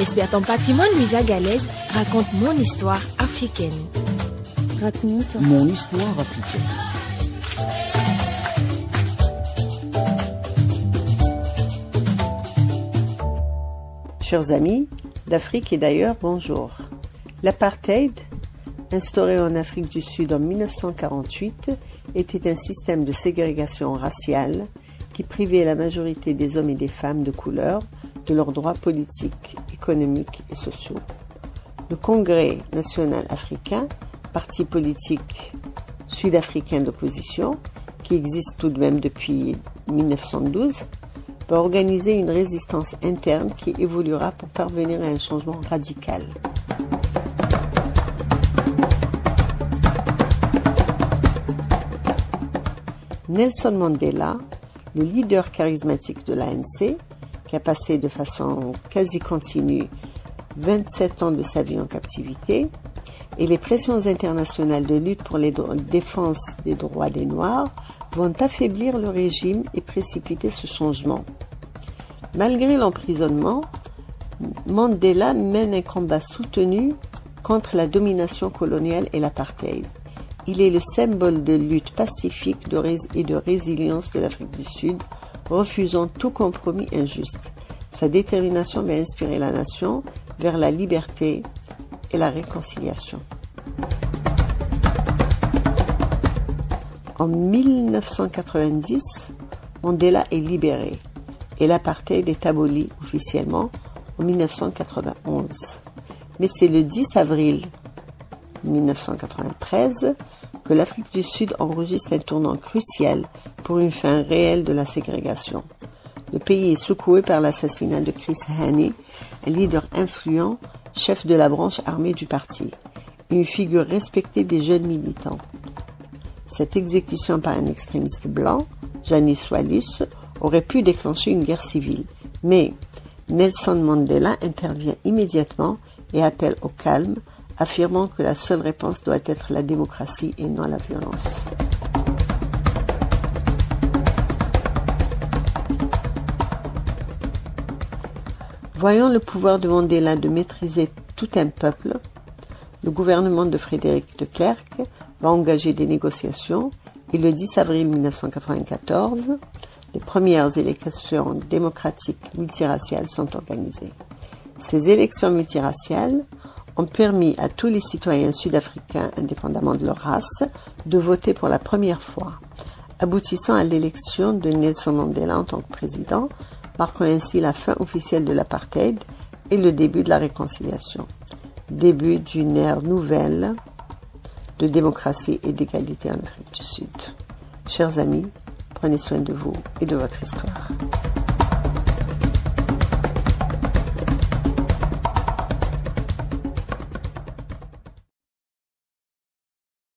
J'espère ton patrimoine Luisa Galaise raconte mon histoire africaine. Raconte mon histoire africaine. Chers amis d'Afrique et d'ailleurs, bonjour. L'apartheid, instauré en Afrique du Sud en 1948, était un système de ségrégation raciale qui privait la majorité des hommes et des femmes de couleur de leurs droits politiques, économiques et sociaux. Le Congrès national africain, parti politique sud-africain d'opposition, qui existe tout de même depuis 1912, va organiser une résistance interne qui évoluera pour parvenir à un changement radical. Nelson Mandela, le leader charismatique de l'ANC, qui a passé de façon quasi continue 27 ans de sa vie en captivité, et les pressions internationales de lutte pour la défense des droits des Noirs vont affaiblir le régime et précipiter ce changement. Malgré l'emprisonnement, Mandela mène un combat soutenu contre la domination coloniale et l'apartheid. Il est le symbole de lutte pacifique et de résilience de l'Afrique du Sud, refusant tout compromis injuste. Sa détermination va inspirer la nation vers la liberté et la réconciliation. En 1990, Mandela est libéré et l'apartheid est aboli officiellement en 1991. Mais c'est le 10 avril 1993 que l'Afrique du Sud enregistre un tournant crucial pour une fin réelle de la ségrégation. Le pays est secoué par l'assassinat de Chris Hani, un leader influent, chef de la branche armée du parti, une figure respectée des jeunes militants. Cette exécution par un extrémiste blanc, Janis Walus, aurait pu déclencher une guerre civile, mais Nelson Mandela intervient immédiatement et appelle au calme, affirmant que la seule réponse doit être la démocratie et non la violence. Voyant le pouvoir de Mandela de maîtriser tout un peuple, le gouvernement de Frédéric de Klerk va engager des négociations et le 10 avril 1994, les premières élections démocratiques multiraciales sont organisées. Ces élections multiraciales ont permis à tous les citoyens sud-africains, indépendamment de leur race, de voter pour la première fois, aboutissant à l'élection de Nelson Mandela en tant que président, marquant ainsi la fin officielle de l'apartheid et le début de la réconciliation. Début d'une ère nouvelle de démocratie et d'égalité en Afrique du Sud. Chers amis, prenez soin de vous et de votre histoire.